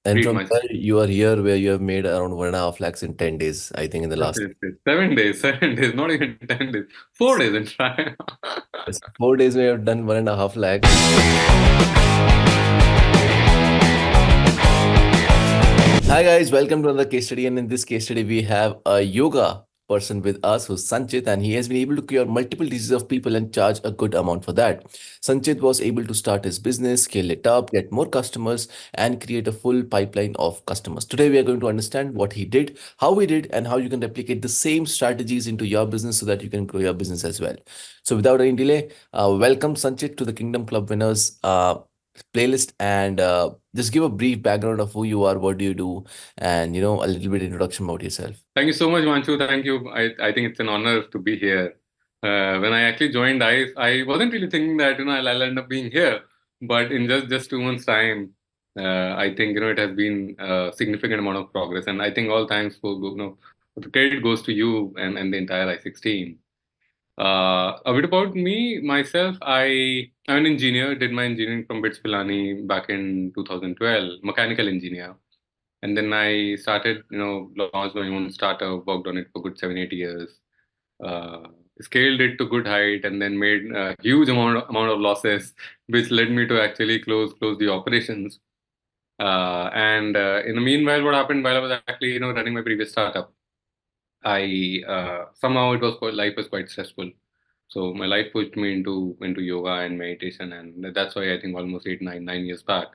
And Pretty from much. there, you are here where you have made around 1.5 lakhs in 10 days, I think, in the Yes, last yes, yes. 7 days, 7 days, not even 10 days. 4 days in fact. 4 days. We have done 1.5 lakhs. Hi guys, welcome to another case study. And in this case study, we have a yoga person with us who's Sanchit, and he has been able to cure multiple diseases of people and charge a good amount for that. Sanchit was able to start his business, scale it up, get more customers, and create a full pipeline of customers. Today, we are going to understand what he did, how he did, and how you can replicate the same strategies into your business so that you can grow your business as well. So, without any delay, welcome Sanchit to the Kingdom Club Winners playlist, and just give a brief background of who you are, what do you do, and a little bit introduction about yourself. Thank you so much, Manchu. Thank you. I think it's an honor to be here. When I actually joined ICE, I wasn't really thinking that I'll end up being here. But in just 2 months' time, I think it has been a significant amount of progress, and I think all thanks for the credit goes to you and the entire I6 team. A bit about me, myself. I'm an engineer. Did my engineering from BITS Pilani back in 2012, mechanical engineer. And then I started, launched my own startup, worked on it for good 7, 8 years, uh, scaled it to good height, and then made a huge amount of losses, which led me to actually close the operations. And in the meanwhile, what happened while I was actually, running my previous startup, I somehow it was quite, life was quite stressful. So my life pushed me into yoga and meditation, and that's why I think almost 8, 9 years back,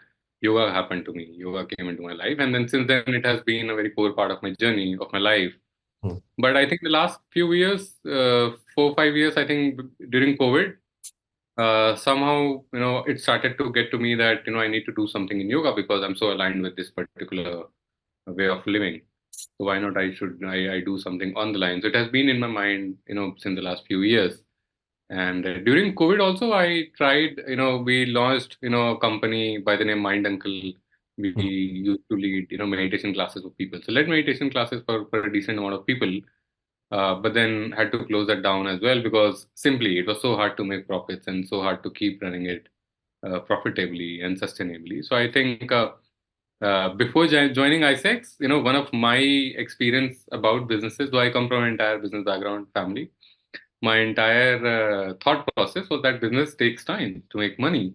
yoga happened to me. Yoga came into my life, and then since then it has been a very core part of my journey of my life. Hmm. But I think the last few years, 4, 5 years, I think during COVID, somehow it started to get to me that I need to do something in yoga because I'm so aligned with this particular way of living. So why not I do something on the line? So it has been in my mind, since the last few years. And during COVID also, I tried, we launched, a company by the name Mind Uncle. We Hmm. used to lead, meditation classes for people. So led meditation classes for a decent amount of people. But then had to close that down as well because simply it was so hard to make profits and so hard to keep running it profitably and sustainably. So I think before joining ISEX, one of my experience about businesses, though I come from an entire business background family, my entire thought process was that business takes time to make money.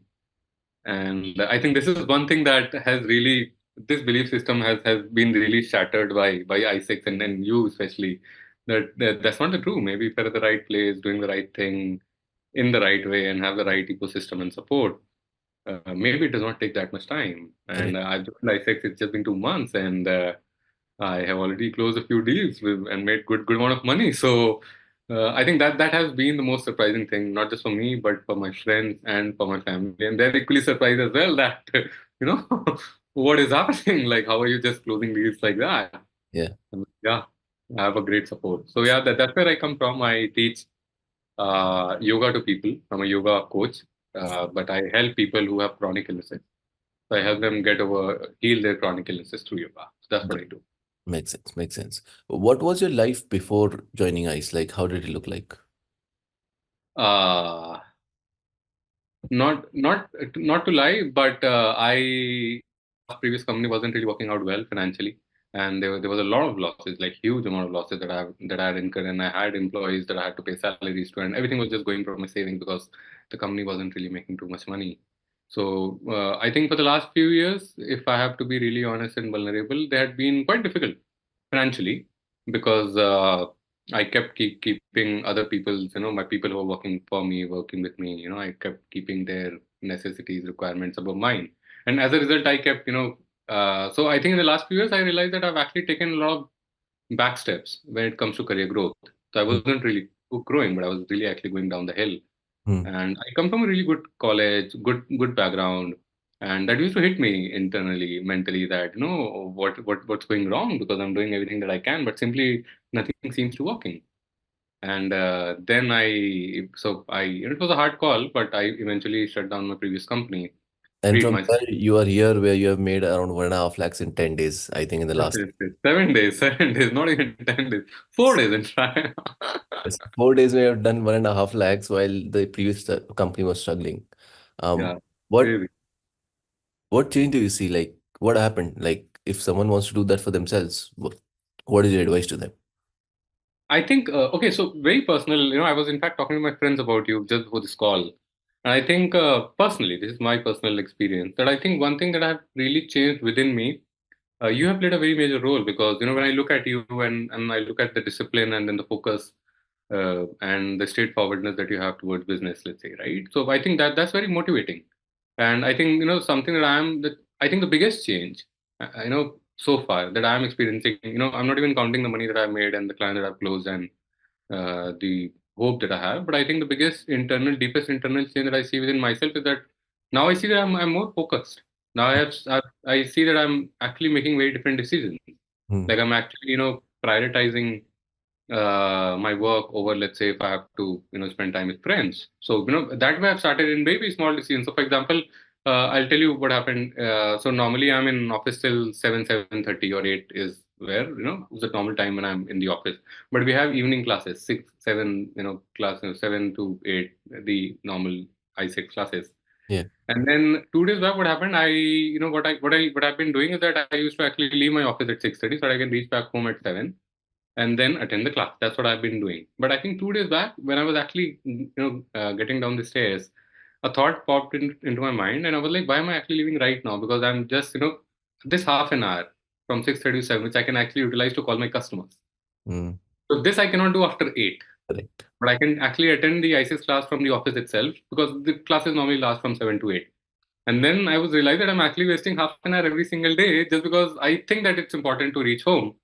And I think this is one thing that has really, this belief system has been really shattered by ISEX and you especially, that's not the true. Maybe if you're at the right place, doing the right thing in the right way and have the right ecosystem and support, maybe it does not take that much time. And Correct. I've joined ISEX, it's just been 2 months, and I have already closed a few deals and made good amount of money. So I think that has been the most surprising thing, not just for me, but for my friends and for my family. And they're equally surprised as well that what is happening? Like, how are you just closing deals like that? Yeah. Yeah, I have a great support. So yeah, that's where I come from. I teach yoga to people. I'm a yoga coach, but I help people who have chronic illnesses. So I help them heal their chronic illnesses through yoga. So that's what That I do. makes sense. Makes sense. What was your life before joining ICE? Like, how did it look like? Uh, not to lie, but I previous company wasn't really working out well financially, and there was a lot of losses, like huge amount of losses that I had incurred, and I had employees that I had to pay salaries to, and everything was just going from my savings because the company wasn't really making too much money. So I think for the last few years, if I have to be really honest and vulnerable, they had been quite difficult financially because I kept keeping other people's, my people who are working for me, working with me, I kept keeping their necessities, requirements above mine. And as a result, I kept, so I think in the last few years, I realized that I've actually taken a lot of back steps when it comes to career growth. So I Hmm. wasn't really growing, but I was really actually going down the hill. Hmm. And I come from a really good college, good background, and that used to hit me internally, mentally, that what's going wrong because I'm doing everything that I can, but simply nothing seems to working. And then it was a hard call, but I eventually shut down my previous company. And Freed from myself. there, you are here where you have made around 1.5 lakhs in 10 days, I think, in the Yes, last. yes, yes. 7 days, 7 days, not even 10 days, 4 days in fact. Yes. 4 days we have done 1.5 lakhs while the previous company was struggling. Yeah, What crazy. what change do you see? Like, what happened? Like, if someone wants to do that for themselves, what is your advice to them? I think, okay, so very personal. I was in fact talking to my friends about you just before this call. And I think, personally, this is my personal experience, that I think one thing that have really changed within me, you have played a very major role, because, when I look at you, and I look at the discipline and then the focus, and the straightforwardness that you have towards business, let's say, right? So I think that that's very motivating. And I think, something that I think the biggest change, so far that I'm experiencing, I'm not even counting the money that I've made and the client that I've closed, and the hope that I have. But I think the deepest internal change that I see within myself is that now I see that I'm more focused. Now I see that I'm actually making very different decisions. Hmm. Like I'm actually, prioritizing my work over, let's say, if I have to, spend time with friends. So, that way I've started in very, very small decisions. So, for example, I'll tell you what happened. So normally I'm in office till 7:30 or 8 is where, is the normal time when I'm in the office. But we have evening classes, 6, 7, class, 7 to 8, the normal I6 classes. Yeah. And then 2 days back, what happened? What I've been doing is that I used to actually leave my office at 6:30 so I can reach back home at 7 and then attend the class. That's what I've been doing. But I think 2 days back, when I was actually, getting down the stairs, a thought popped into my mind, and I was like, why am I actually leaving right now? Because I'm just, this half an hour from 6:30 to 7, which I can actually utilize to call my customers. Hmm. So this I cannot do after 8. Correct. But I can actually attend the ISIS class from the office itself, because the classes normally last from 7 to 8. And then I was realized that I'm actually wasting half an hour every single day just because I think that it's important to reach home.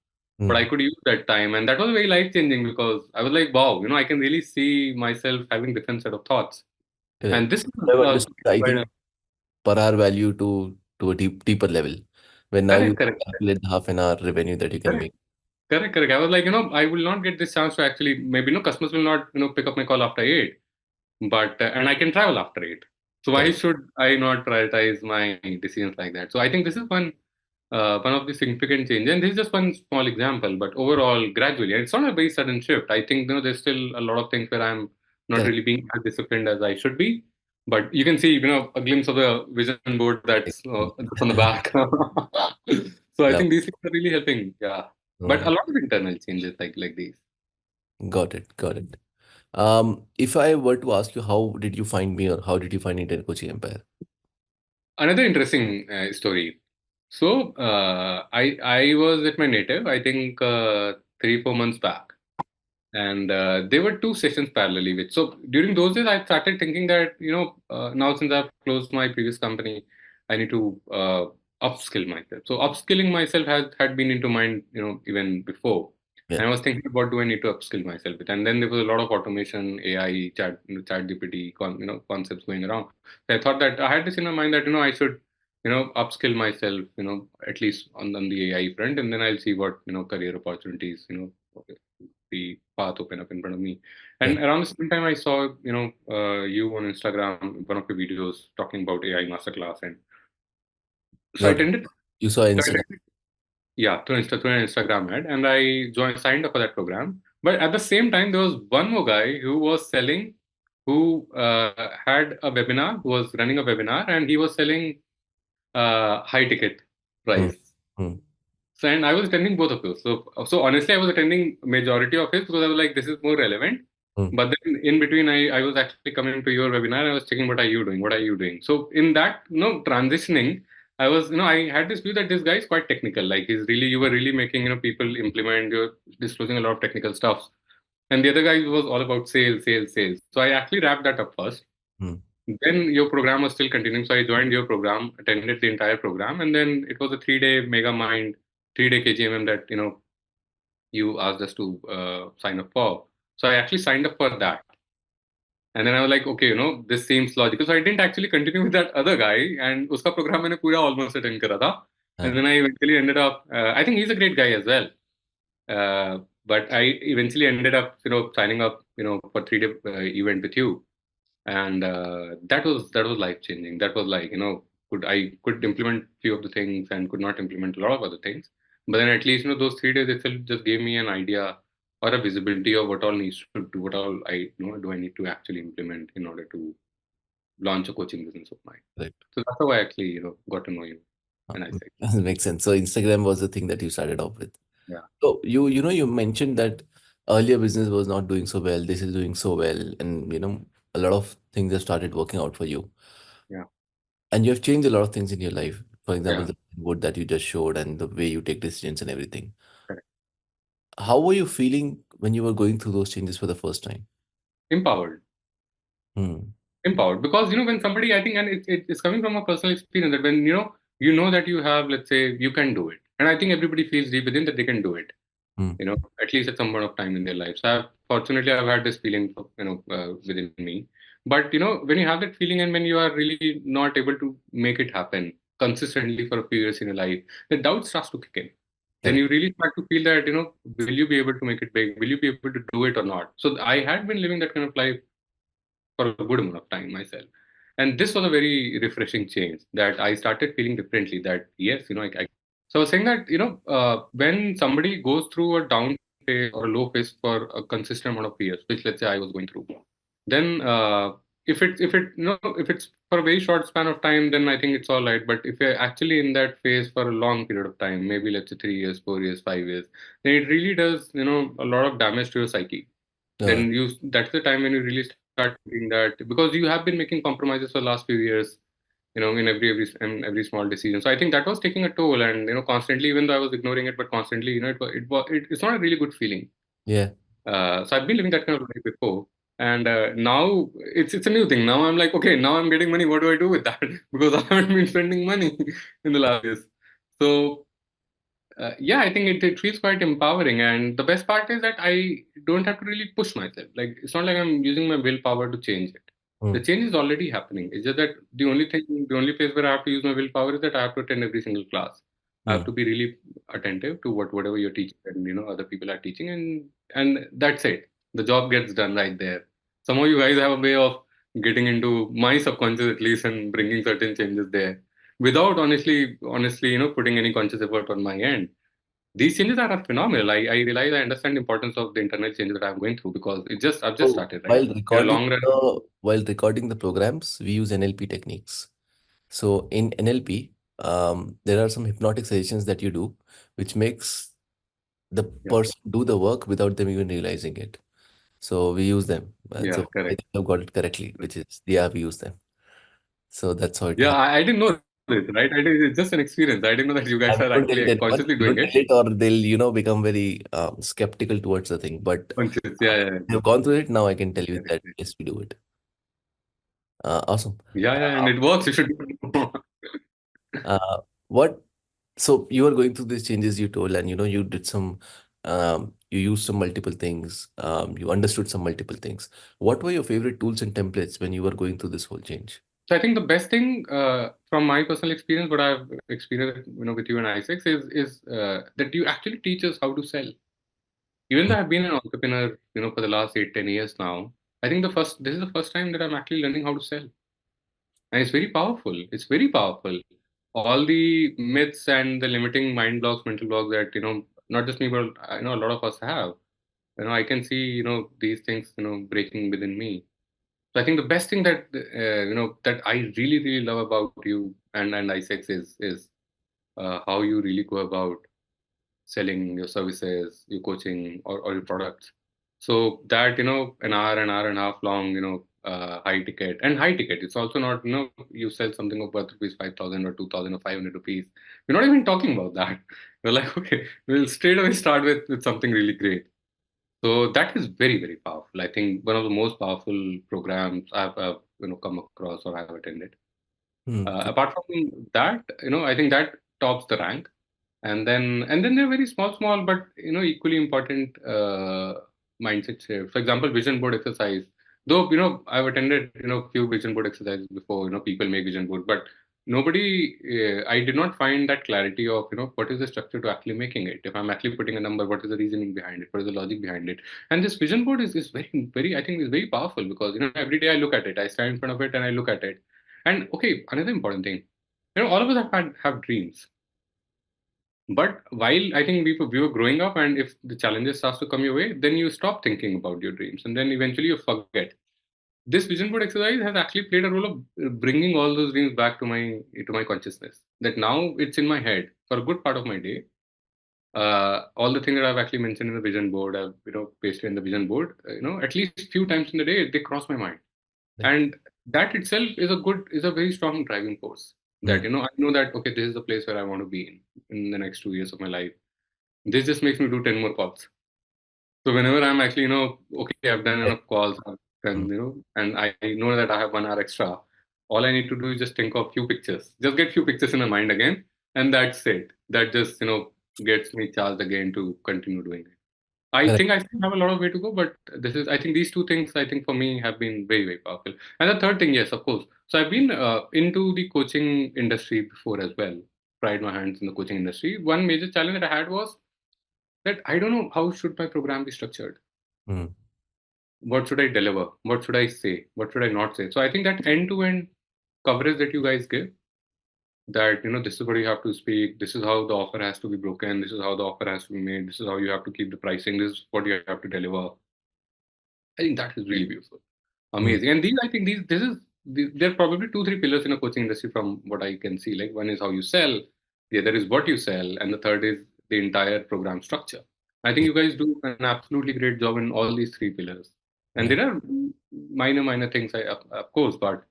But I Hmm. could use that time. And that was very life changing, because I was like, wow, I can really see myself having different set of thoughts. Correct. And this is I've uh, understood, I quite think, a- per hour value to a deeper level. When now you correct, correct, calculate the half an hour revenue that you can correct. make. Correct, correct. I was like, I will not get this chance to actually, maybe, customers will not, pick up my call after 8, but, and I can travel after 8. So why Correct. should I not prioritize my decisions like that? So I think this is one of the significant change. And this is just one small example, but overall, gradually, and it's not a very sudden shift. I think, there's still a lot of things where I'm not Correct. really being as disciplined as I should be. But you can see, a glimpse of the vision board that's on the back. So I Love. think these things are really helping. Yeah. But a Hmm. lot of internal changes like these. Got it. Got it. If I were to ask you, how did you find me, or how did you find Indian Coaching Empire? Another interesting story. So I was at my native, I think 3 4 months back, and there were two sessions parallelly. Which so during those days I started thinking that now since I've closed my previous company, I need to upskill myself. So upskilling myself had been into mind even before, Yeah. and I was thinking, what do I need to upskill myself with? And then there was a lot of automation, AI, chat GPT, concepts going around. So I thought that I had this in my mind that I should upskill myself, at least on the AI front, and then I'll see what career opportunities the path open up in front of me. Yeah. And around the same time, I saw, you on Instagram, one of your videos talking about AI masterclass, and so I Got it. attended. You saw So I Instagram. attended, yeah, through an Instagram ad, and I signed up for that program. But at the same time, there was one more guy who was selling, who had a webinar, who was running a webinar, and he was selling high ticket Hmm. price. Hmm. So, and I was attending both of those. So honestly, I was attending majority of it because I was like, this is more relevant. Hmm. But then in between, I was actually coming to your webinar. I was checking, what are you doing? What are you doing? So in that, transitioning, I was, I had this view that this guy is quite technical. Like you were really making, people implement, you're disclosing a lot of technical stuff. And the other guy was all about sales, sales, sales. So I actually wrapped that up first. Hmm. Then your program was still continuing, so I joined your program, attended the entire program, and then it was a 3 day Mega Mind, 3 day KGMM that you asked us to sign up for. So I actually signed up for that, and then I was like, okay, this seems logical. So I didn't actually continue with that other guy, and uska program मैंने पूरा almost attend करा था, and हाँ. then I eventually ended up. I think he's a great guy as well. But I eventually ended up, signing up, for 3 day event with you, and that was life changing. That was like, could implement few of the things and could not implement a lot of other things, but then at least those 3 days itself just gave me an idea or a visibility of what all needs to do, what all I do I need to actually implement in order to launch a coaching business of mine. Correct. So that's how I actually got to know you. and I say, Makes sense. So Instagram was the thing that you started off with. yeah, So you mentioned that earlier business was not doing so well. This is doing so well, and a lot of things have started working out for you, yeah, and you have changed a lot of things in your life. For example, yeah, the wood that you just showed, and the way you take decisions and everything. correct. How were you feeling when you were going through those changes for the first time? Empowered. Hmm. Empowered, because when somebody, I think, and it's coming from a personal experience, that when you know that you have, let's say, you can do it, and I think everybody feels deep within that they can do it, Hmm. at least at some point of time in their lives. Fortunately, I've had this feeling, within me. But when you have that feeling, and when you are really not able to make it happen consistently for a few years in your life, the doubt starts to kick in. Then Correct. you really start to feel that, will you be able to make it big? Will you be able to do it or not? So I had been living that kind of life for a good amount of time myself. And this was a very refreshing change, that I started feeling differently, that yes, I. So I was saying that, when somebody goes through a down phase or a low phase for a consistent amount of years, which let's say I was going through, then if it's for a very short span of time, then I think it's all right. But if you're actually in that phase for a long period of time, maybe let's say 3 years, 4 years, 5 years, then it really does, a lot of damage to your psyche. Uh, Then that's the time when you really start thinking that, because you have been making compromises for the last few years, in every small decision. So I think that was taking a toll, and constantly, even though I was ignoring it, but constantly, it's not a really good feeling. yeah. So I've been living that kind of life before, and now it's a new thing. Now I'm like, okay, now I'm getting money. What do I do with that? Because I haven't been spending money in the last years. So yeah, I think it feels quite empowering. And the best part is that I don't have to really push myself. Like, it's not like I'm using my willpower to change it. The Hmm. change is already happening. It's just that the only place where I have to use my willpower is that I have to attend every single class. I have Hmm. to be really attentive to whatever you're teaching, and other people are teaching, and that's it. The job gets done right there. Somehow you guys have a way of getting into my subconscious, at least, and bringing certain changes there without honestly, putting any conscious effort on my end. These changes are phenomenal. I realize, I understand the importance of the internal changes that I'm going through, because I've just So started, right? In a long run. while recording the programs, we use NLP techniques. So in NLP, there are some hypnotic suggestions that you do, which makes the Yeah, person do the work without them even realizing it. So we use them. yeah, So I correct. think I've got it correctly, which is yeah, we use them. So that's how it Yeah, happens. I didn't know this, right? It's just an experience. I didn't know that you guys And are don't tell it actually anyone. consciously doing Don't it. tell it, or they'll become very skeptical towards the thing. But Conscious. Yeah, yeah, I've gone through it. Now I can tell you correct, that correct. yes, we do it. Awesome. Yeah, yeah, Uh, and it works. You should do it. what So you were going through these changes you told, and you did you used some multiple things, you understood some multiple things. What were your favorite tools and templates when you were going through this whole change? So I think the best thing, from my personal experience, what I've experienced, with you and I6, is that you actually teach us how to sell. Even Hmm. though I've been an entrepreneur, for the last 8, 10 years now, I think this is the first time that I'm actually learning how to sell. And it's very powerful. It's very powerful. All the myths and the limiting mind blocks, mental blocks that, not just me, but I know a lot of us have. I can see, these things, breaking within me. So I think the best thing that I really, really love about you and ISEX is how you really go about selling your services, your coaching, or your products. So that, an hour and a half long, high ticket. It's also not, you sell something of worth rupees 5,000 or 2,000 or 500 rupees. We're not even talking about that. We're like, okay, we'll straight away start with something really great. So that is very, very powerful. I think one of the most powerful programs I've come across or I've attended. Hmm. Apart from that, I think that tops the rank. And then there are very small, but equally important mindset shifts. For example, vision board exercise. Though I've attended few vision board exercises before. People make vision board, but nobody. I did not find that clarity of what is the structure to actually making it. If I'm actually putting a number, what is the reasoning behind it? What is the logic behind it? And this vision board is very, I think, is very powerful, because every day I look at it. I stand in front of it and I look at it. And okay, another important thing. All of us have dreams, but while I think we were growing up, and if the challenges starts to come your way, then you stop thinking about your dreams, and then eventually you forget. this vision board exercise has actually played a role of bringing all those dreams back to my consciousness. That now it's in my head for a good part of my day. All the things that I've actually mentioned in the vision board, I've pasted in the vision board. At least few times in the day, they cross my mind, Right. and that itself is a very strong driving force. That Mm. I know that okay, this is the place where I want to be in the next 2 years of my life. This just makes me do 10 more calls. So whenever I'm actually, okay, I've done Right. enough calls, Mm. and and I know that I have 1 hour extra. All I need to do is just think of few pictures, just get few pictures in my mind again, and that's it. That just gets me charged again to continue doing it. I Correct. think I still have a lot of way to go, but I think these two things, I think for me have been very, very powerful. And the third thing, yes, of course. So I've been into the coaching industry before as well. Tried my hands in the coaching industry. One major challenge that I had was that I don't know how should my program be structured. Mm. What should I deliver? What should I say? What should I not say? So I think that end-to-end coverage that you guys give, that this is what you have to speak, this is how the offer has to be broken, this is how the offer has to be made, this is how you have to keep the pricing, this is what you have to deliver. I think that is really beautiful, Mm. amazing. And these, I think there are probably two, three pillars in a coaching industry from what I can see. Like one is how you sell, the other is what you sell, and the third is the entire program structure. I think Yeah. you guys do an absolutely great job in all these three pillars. And Yeah. there are minor things, of course, but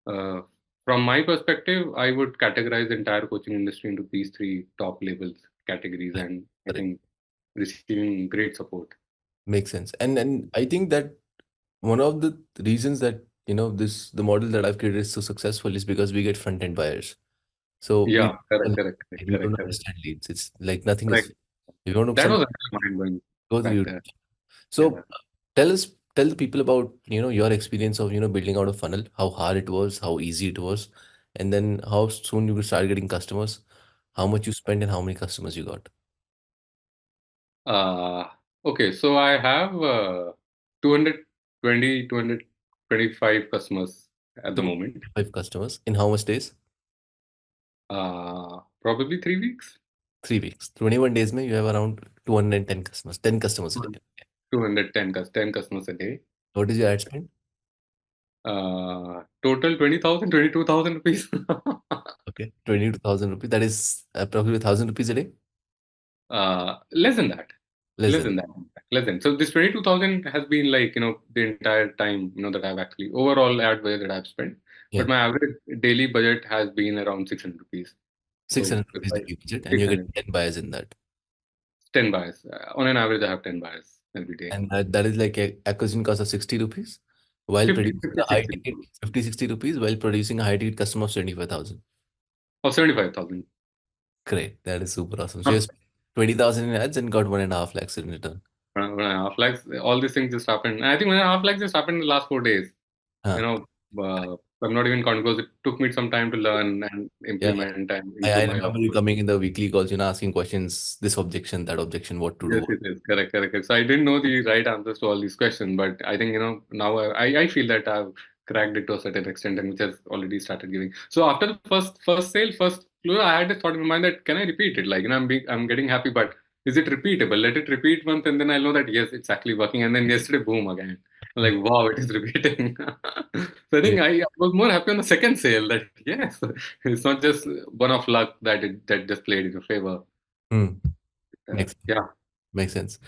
uh, from my perspective, I would categorize the entire coaching industry into these three top levels categories, Correct. and I Correct. think receiving great support. Makes sense. And I think that one of the reasons that the model that I've created is so successful is because we get front end buyers. So Yeah, correct, correct, correct, we correct, don't correct. understand leads. It's like nothing is. Correct. We want to That was something mind blowing go back through. there. Yeah. So tell the people about your experience of building out a funnel, how hard it was, how easy it was, and then how soon you could start getting customers, how much you spent, and how many customers you got. Uh, okay, so I have 220, 225 customers at the Two moment. five customers in how much days? Probably 3 weeks. 3 weeks. 21 days, mein, you have around 210 customers, 10 customers a day. 210 10 customers a day. What is your ad spend? Total 20,000, 22,000 rupees. Okay, 22,000 rupees. That is approximately 1,000 rupees a day. Less than that. Less Less than than that. Less than. So this 22,000 has been like, the entire time, that I've actually, overall ad budget that I've spent. yeah, But my average daily budget has been around 600 rupees. So 600 if rupees I, daily budget, and you're 600, getting 10 buyers in that. 10 buyers. On an average, I have 10 buyers every day. And that is like a acquisition cost of 60 rupees while 50, producing 50, a high 60. ticket 50 60 rupees while producing a high ticket customer of 75,000. Or 75,000. Great. That is super awesome. So you spent 20,000 in ads and got 1.5 lakhs in return. 1.5 lakhs. All these things just happened. And I think 1.5 lakhs just happened in the last 4 days. You Huh. know, I'm not even counting because it took me some time to learn and Yeah. implement and I improve my remember you offer. coming in the weekly calls, asking questions, this objection, that objection, what to Yes, do. it is. Correct, correct, correct. So I didn't know the right answers to all these questions, but I think, now I feel that I've cracked it to a certain extent and which has already started giving. So after the first sale, first close, I had this thought in my mind that can I repeat it? Like, I'm getting happy, but is it repeatable? Let it repeat once and then I'll know that yes, it's actually working. And then yesterday, boom, again. I'm like, wow, it is repeating. So I think Great. I was more happy on the second sale that yes, it's not just one of luck that just played in your favor. Hmm. Makes Yeah, makes sense.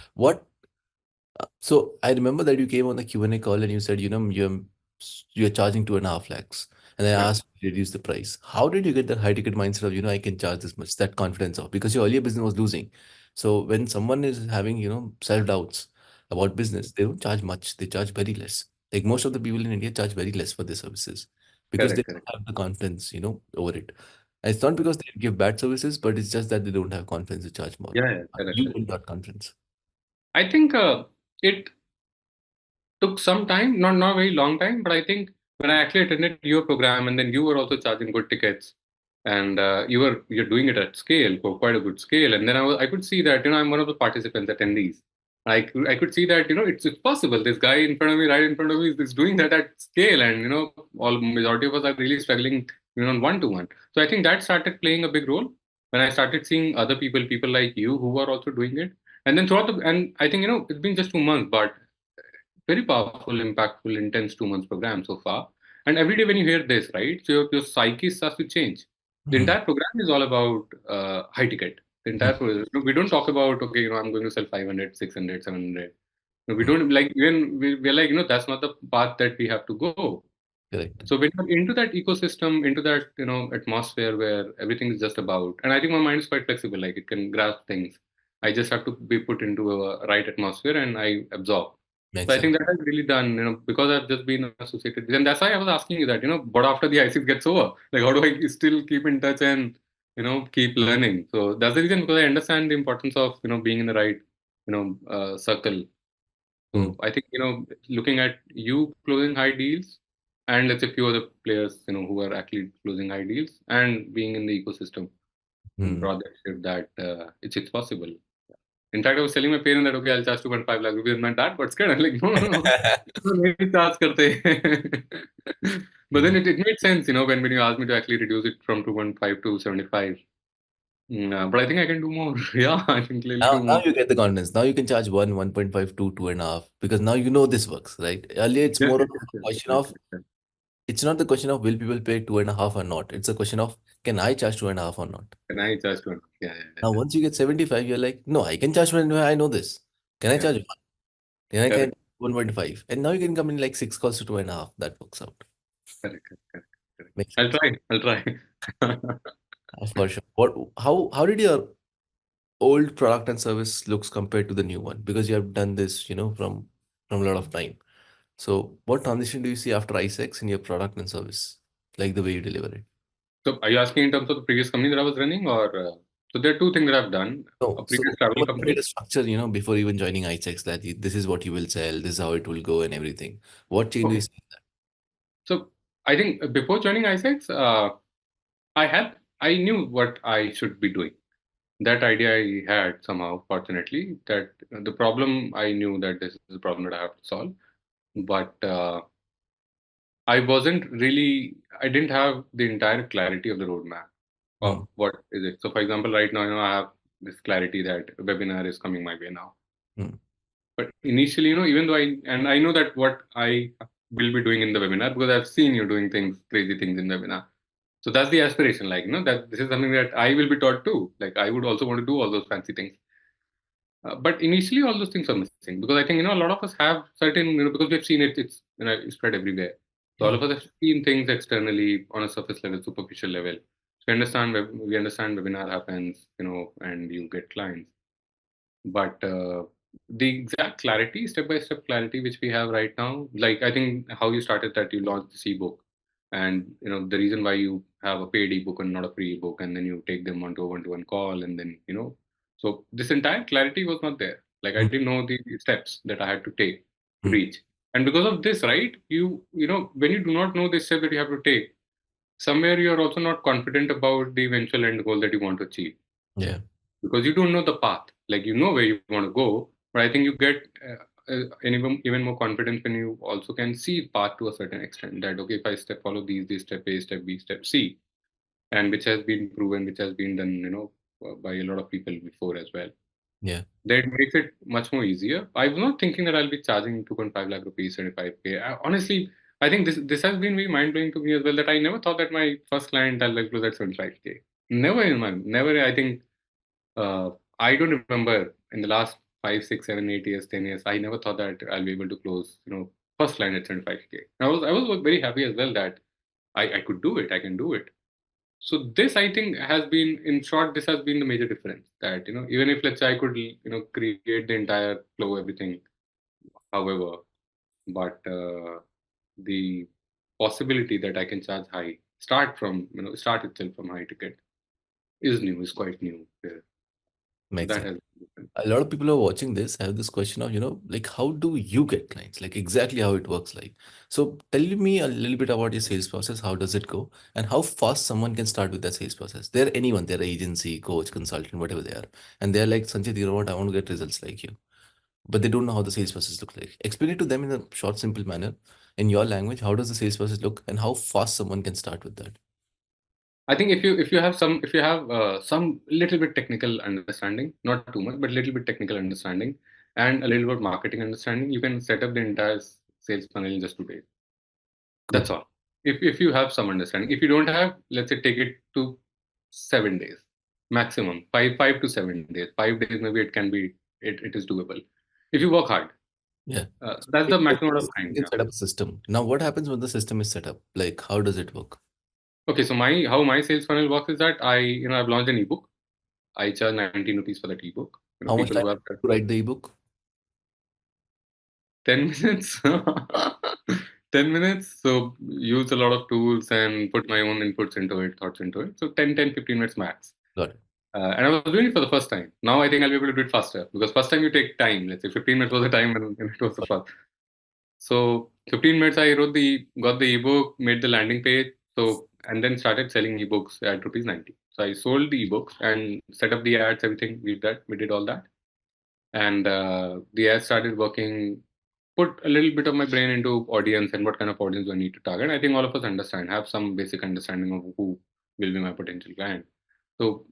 So I remember that you came on the Q&A call and you said, you're charging 2.5 lakhs. And I yeah, asked you to reduce the price. How did you get that high ticket mindset of, I can charge this much, that confidence of, because your earlier business was losing. So when someone is having, self-doubts about business, they don't charge much. They charge very less. Like most of the people in India charge very less for their services because they correct, don't correct. have the confidence, over it. And it's not because they give bad services, but it's just that they don't have confidence to charge more. Yeah, yeah, correct, You correct. build that confidence. I think it took some time, not very long time, but I think when I actually attended your program and then you were also charging good tickets and you're doing it at scale for quite a good scale, and then I could see that I'm one of the participants attendees. I could see that it's possible. This guy in front of me, right in front of me, is doing that at scale, and all majority of us are really struggling on one to one. So I think that started playing a big role when I started seeing other people like you who are also doing it. And then throughout and I think it's been just 2 months, but very powerful, impactful, intense 2 months program so far. And every day when you hear this, right, so your psyche starts to change. The Hmm. entire program is all about high ticket. The Hmm. entire program, we don't talk about, okay, I'm going to sell 500, 600, 700. No, we Hmm. don't like, even we're like, that's not the path that we have to go. Correct. So when you're into that ecosystem, into that, atmosphere where everything is just about, and I think my mind is quite flexible, like it can grasp things. I just have to be put into a right atmosphere and I absorb. So Makes I sense. think that has really done, because I've just been associated with, and that's why I was asking you that, but after the I6 gets over, like how do I still keep in touch and, keep learning? So that's the reason, because I understand the importance of, being in the right, circle. Hmm. So I think, looking at you closing high deals and let's say few other players, who are actually closing high deals and being in the ecosystem Hmm. brought that shift that it's possible. In fact, I was telling my parents that, okay, I'll charge 2.5 lakh rupees. My dad got scared. I'm like, no, no, no. No, nahi charge karte. But then Hmm. it made sense, when you asked me to actually reduce it from 2.5 to 75. But I think I can do more. Yeah, I can clearly Now, do now more. you get the confidence. Now you can charge 1.5, 2.5, because now you know this works, right? Earlier, it's Yes, more yes, of yes, a yes, question yes, of, yes, yes. it's not the question of will people pay 2.5 or not. It's a question of can I charge 2.5 or not? Can I charge 2? Yeah, yeah, Now, yeah. once you get 75, you're like, no, I can charge 25. I know this. Can I Yeah, charge one? Then I can correct. 1.5. And now you can come in like 6 calls to 2.5. That works out. Correct, correct, correct, correct. Makes I'll sense. try. I'll try. For sure. How did your old product and service looks compared to the new one? Because you have done this, from a lot of time. So what transition do you see after ISEX in your product and service? Like the way you deliver it? So, are you asking in terms of the previous company that I was running, or so there are two things that I've done. A No. So previous travel you made company. a structure, before even joining ISEX that this is what you will sell, this is how it will go and everything. What change do you Okay. see in that? So, I think before joining ISEX, I knew what I should be doing. That idea I had somehow, fortunately, that the problem I knew that this is a problem that I have to solve, but I didn't have the entire clarity of the roadmap Hmm. of what is it. So, for example, right now, I have this clarity that a webinar is coming my way now. Hmm. But initially, even though I know that what I will be doing in the webinar because I've seen you doing things, crazy things in the webinar. So that's the aspiration, like, that this is something that I will be taught too. Like, I would also want to do all those fancy things. But initially, all those things are missing because I think, a lot of us have certain, because we've seen it, it's, it's spread everywhere. So all Hmm. of us have seen things externally on a surface level, superficial level. So we understand webinar happens, and you get clients. But the exact clarity, step by step clarity, which we have right now, like I think how you started that you launched this ebook, and the reason why you have a paid ebook and not a free ebook, and then you take them onto a one-to-one call, and then so this entire clarity was not there. Like I Hmm. didn't know the steps that I had to take to Hmm. reach, and because of this, right, when you do not know the step that you have to take, somewhere you are also not confident about the eventual end goal that you want to achieve Yeah. because you don't know the path. Like you know where you want to go, but I think you get even more confidence when you also can see path to a certain extent. That okay, if I follow these step A, step B, step C, and which has been proven, which has been done, by a lot of people before as well. Yeah. That makes it much more easier. I was not thinking that I'll be charging 2.5 lakh rupees, 75K. Honestly, I think this has been very mind blowing to me as well. That I never thought that my first client I'll close at 75K. Never in my never. I think I don't remember in the last 5, 6, 7, 8 years, 10 years. I never thought that I'll be able to close, first line at 75K. I was very happy as well that I could do it. I can do it. So this I think has been, in short, this has been the major difference. That even if let's say I could create the entire flow, everything, however, but the possibility that I can charge high, start itself from high ticket is quite new. Yeah. So Makes that sense. has been different. A lot of people who are watching this have this question of, like how do you get clients? Like exactly how it works like. So tell me a little bit about your sales process. How does it go? And how fast someone can start with that sales process? They're anyone, they're agency, coach, consultant, whatever they are. And they're like, Sanjay, you know what? I want to get results like you. But they don't know how the sales process looks like. Explain it to them in a short, simple manner in your language. How does the sales process look and how fast someone can start with that? I think if you have some little bit technical understanding, not too much, but little bit technical understanding, and a little bit marketing understanding, you can set up the entire sales funnel in just 2 days. That's Good. all. If you have some understanding. If you don't have, let's say take it to 7 days maximum, five to 7 days. 5 days maybe it can be, it is doable if you work hard. Yeah. So that's the maximum amount of You time. can Yeah. set up a system. Now, what happens when the system is set up? Like, how does it work? Okay. So how my sales funnel works is that I've launched an ebook. I charge 19 rupees for that ebook. How much People time who have to write the ebook? 10 minutes. 10 minutes. So use a lot of tools and put my own inputs into it, thoughts into it. So 15 minutes max. Got it. And I was doing it for the first time. Now I think I'll be able to do it faster because first time you take time. Let's say 15 minutes was the time and it was the first. So 15 minutes I got the ebook, made the landing page. So and then started selling ebooks at rupees 90. So I sold the ebooks and set up the ads, everything. We did all that. And the ads started working. Put a little bit of my brain into audience and what kind of audience do I need to target. I think all of us have some basic understanding of who will be my potential client. So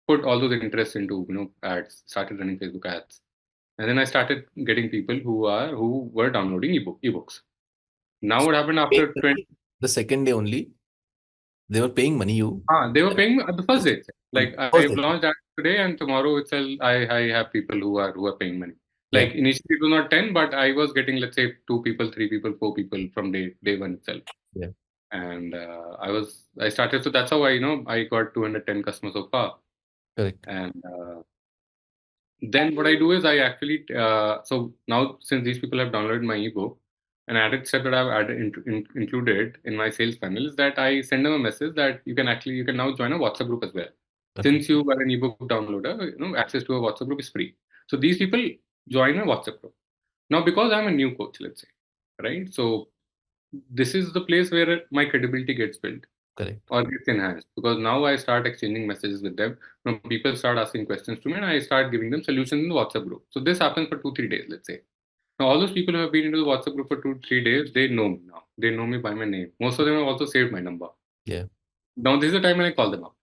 put all those interests into ads, started running Facebook ads, and then I started getting people who were downloading ebooks. Now what happened after 20? The second day only, they were paying money. You They were paying at the first day. on Like the first I've day. launched ads today, and tomorrow itself I have people who are paying money. Yeah. Like initially it was not 10, but I was getting, let's say, 2 people, 3 people, 4 people from day one itself. Yeah. And I started. So that's how I got 210 customers so far. Correct. And then what I do is I actually so now since these people have downloaded my ebook, an added step that I've included in my sales funnel is that I send them a message that you can now join a WhatsApp group as well. Okay. Since you are an ebook downloader, access to a WhatsApp group is free. So these people join a WhatsApp group. Now because I'm a new coach, let's say, right? So this is the place where my credibility gets built Correct. or gets enhanced because now I start exchanging messages with them. People start asking questions to me, and I start giving them solutions in the WhatsApp group. So this happens for 2-3 days, let's say. Now all those people who have been into the WhatsApp group for 2-3 days, they know me now. They know me by my name. Most of them have also saved my number. Yeah. Now this is the time when I call them up,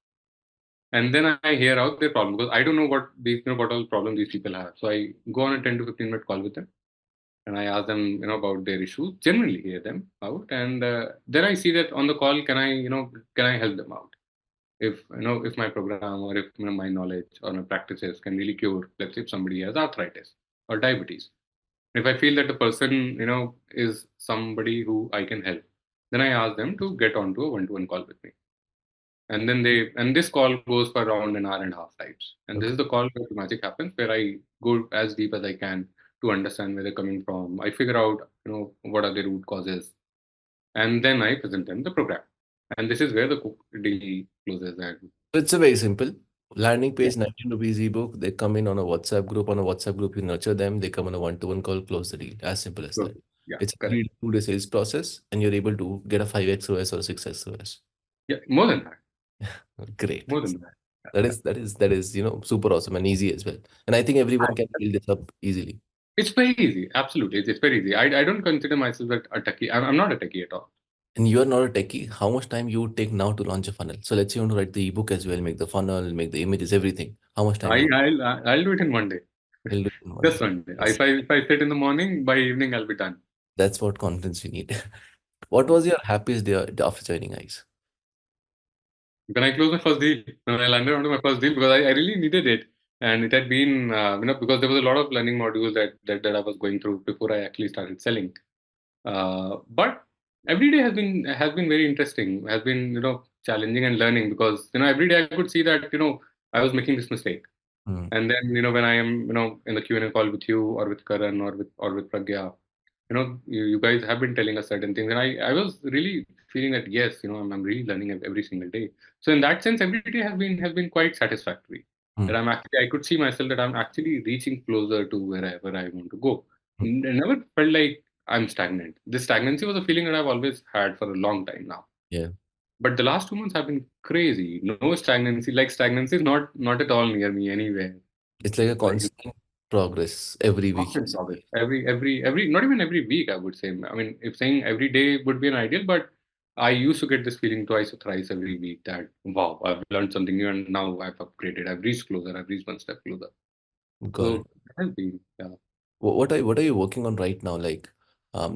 and then I hear out their problem because I don't know what all problems these people have. So I go on a 10 to 15 minute call with them, and I ask them, about their issues. Generally, hear them out, and then I see that on the call, can I help them out? If my program or if my knowledge or my practices can really cure, let's say, if somebody has arthritis or diabetes. If I feel that the person, is somebody who I can help, then I ask them to get onto a one-to-one call with me. And then this call goes for around an hour and a half times. And this Okay. is the call where the magic happens, where I go as deep as I can to understand where they're coming from. I figure out, what are the root causes, and then I present them the program. And this is where the deal closes. And So it's a very simple landing yeah, page, 19 rupees ebook. They come in on a WhatsApp group. On a WhatsApp group, you nurture them. They come on a one-to-one call, close the deal. As simple as so, that. yeah, It's a correct. 2-day sales process, and you're able to get a 5x OS or a 6x OS. Yeah, more than that. Great. More than that. That is super awesome and easy as well. And I think everyone can Yeah. build this up easily. It's very easy. Absolutely. It's very easy. I don't consider myself a techie. I'm not a techie at all. And you are not a techie. How much time you would take now to launch a funnel? So let's say you want to write the ebook as well, make the funnel, make the images, everything. How much time I, you I'll do it in one day. will do it in one Just day? one day. Yes, If I sit in the morning, by evening I'll be done. that's what confidence we need. What was your happiest day after joining ICE? When I closed my first deal, when I landed onto my first deal, because I really needed it. And it had been, because there was a lot of learning modules that I was going through before I actually started selling. But every day has been very interesting, has been, challenging and learning because, every day I could see that, I was making this mistake. Hmm. And then, when I am, in the Q&A call with you or with Karan or with Pragya, you guys have been telling us certain things, and I was really feeling that yes, I'm really learning every single day. So in that sense, every day has been quite satisfactory. Hmm. That I could see myself that I'm actually reaching closer to wherever I want to go. Hmm. I never felt like I'm stagnant. This stagnancy was a feeling that I've always had for a long time now. Yeah. But the last 2 months have been crazy. No stagnancy. Like stagnancy is not at all near me anywhere. It's like a Like constant progress every week. You constant progress. see. Every not even every week, I would say. I mean, if saying every day would be an ideal, but I used to get this feeling twice or thrice every week that wow, I've learned something new and now I've upgraded. I've reached closer. I've reached one step closer. Got So it. it has been, yeah. What are you working on right now? Like,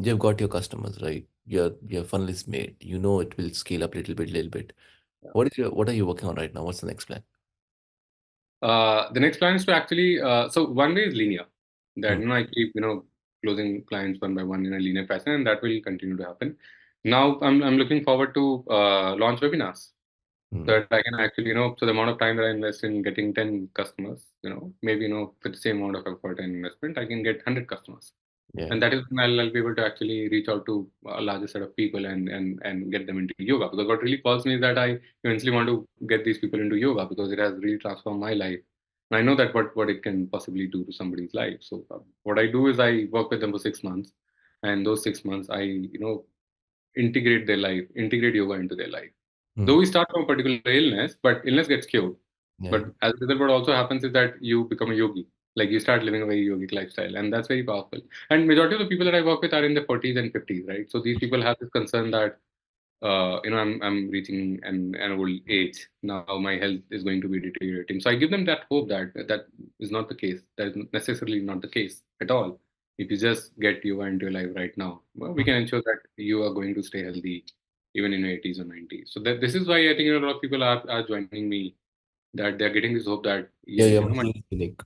you've got your customers, right? Your funnel is made. You know it will scale up little bit. What are you working on right now? What's the next plan? The next plan is to actually, so one way is linear. That Mm, I keep closing clients one by one in a linear fashion, and that will continue to happen. Now I'm looking forward to launch webinars so mm, that I can actually so the amount of time that I invest in getting 10 customers, maybe with the same amount of effort and investment, I can get 100 customers. yeah. And that is when I'll be able to actually reach out to a larger set of people and get them into yoga. Because what really calls me is that I eventually want to get these people into yoga because it has really transformed my life. And I know that what it can possibly do to somebody's life. So what I do is I work with them for 6 months, and those 6 months I integrate yoga into their life. Though Mm, we start from a particular illness, but illness gets cured. yeah. But as a result, what also happens is that you become a yogi. Like you start living a very yogic lifestyle, and that's very powerful. And majority of the people that I work with are in their 40s and 50s, right? So these people have this concern that I'm reaching an old age now. My health is going to be deteriorating. So I give them that hope that that is not the case. That is necessarily not the case at all. If you just get yoga into your life right now, well, we Mm. can ensure that you are going to stay healthy even in your 80s or 90s. So that this is why I think a lot of people are joining me. That they're getting this hope that Yeah, your my, messaging is unique.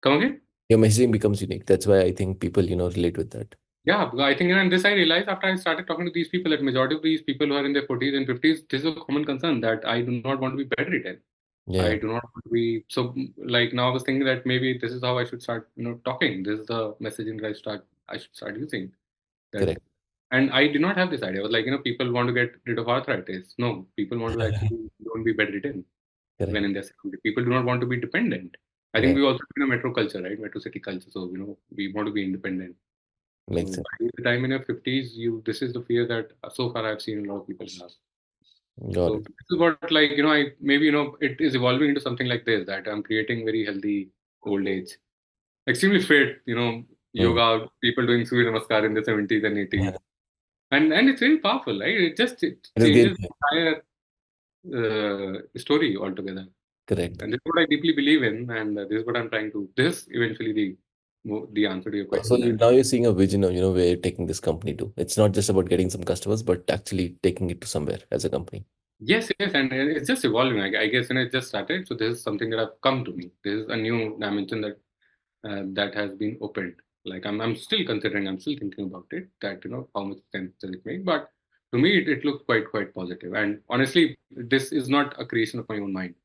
come again. Your messaging becomes unique. That's why I think people, relate with that. Yeah, because I think, and this I realized after I started talking to these people that majority of these people who are in their 40s and 50s, this is a common concern that I do not want to be bedridden. I Yeah, do not want to be so like now I was thinking that maybe this is how I should start, talking. This is the messaging that I should start using. That correct. and I did not have this idea. I was like, people want to get rid of arthritis. No, people want to actually don't be bedridden when Correct. in their 70s. People do not want to be dependent. I think Yeah, we also live in a metro culture, right? Metro city culture. So, we want to be independent. makes So sense. by the time in your 50s, this is the fear that so far I've seen a lot of people have. Got So it. this is what like I maybe it is evolving into something like this that I'm creating very healthy old age, extremely fit. Mm. Yoga people doing Surya Namaskar in the 70s and 80s, and it's very powerful, right? It It is game changes changer. the entire story altogether, Correct. and this is what I deeply believe in, and this is what I'm trying to. This is eventually the answer to your So question that. now you're seeing a vision of, where you're taking this company to. It's not just about getting some customers, but actually taking it to somewhere as a company. Yes, yes, and it's just evolving. I guess, it just started. So this is something that have come to me. This is a new dimension that has been opened. Like I'm still considering. I'm still thinking about it. That how much sense does it make? But to me, it looks quite positive. And honestly, this is not a creation of my own mind.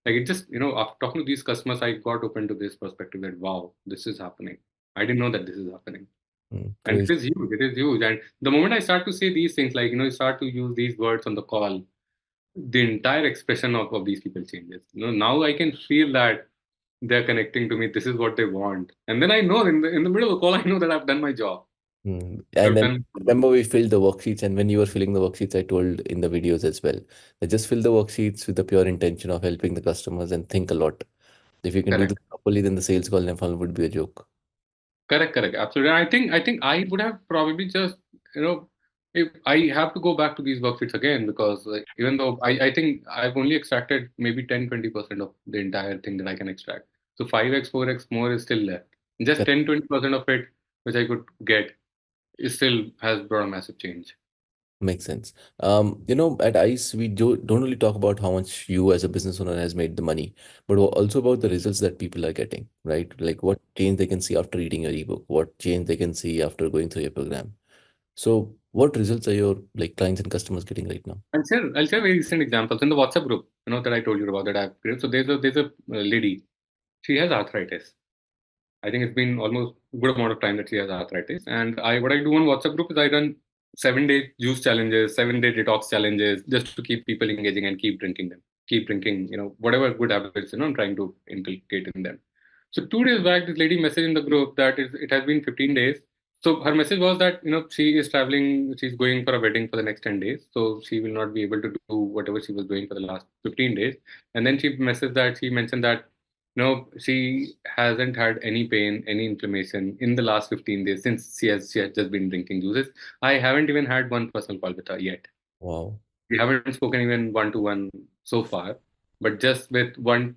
Like it just after talking to these customers, I got open to this perspective that wow, this is happening. I didn't know that this is happening. And it Crazy. is huge. It is huge. And the moment I start to say these things, like you start to use these words on the call, the entire expression of these people changes. Now I can feel that they're connecting to me. This is what they want, and then I know in the middle of the call, I know that I've done my job. And I've then done. remember we filled the worksheets, and when you were filling the worksheets, I told in the videos as well, that just fill the worksheets with the pure intention of helping the customers and think a lot. If you can do Correct, this properly, then the sales call and funnel would be a joke. correct, absolutely. And I think I would have probably just if I have to go back to these worksheets again because even though I think I've only extracted maybe 10-20% of the entire thing that I can extract. So 5x 4x more is still left. Just 10-20% of it which I could get is still has brought a massive change. Makes sense. At ICE, we don't really talk about how much you as a business owner has made the money, but also about the results that people are getting, right? Like what change they can see after reading your ebook, what change they can see after going through your program. So, what results are your like clients and customers getting right now? I'll share very recent examples in the WhatsApp group, that I told you about that I've created. So there's a lady, she has arthritis. I think it's been almost a good amount of time that she has arthritis. And I what I do on WhatsApp group is I run 7-day juice challenges, 7-day detox challenges, just to keep people engaging and keep drinking them. Keep drinking, whatever good habits, I'm trying to inculcate in them. So 2 days back, this lady messaged in the group that it has been 15 days. So her message was that, she is traveling, she's going for a wedding for the next 10 days. So she will not be able to do whatever she was doing for the last 15 days. And then she mentioned that no, she hasn't had any pain, any inflammation in the last 15 days since she has just been drinking juices. I haven't even had one personal call with her yet. Wow. We haven't spoken even one to one so far, but just with one.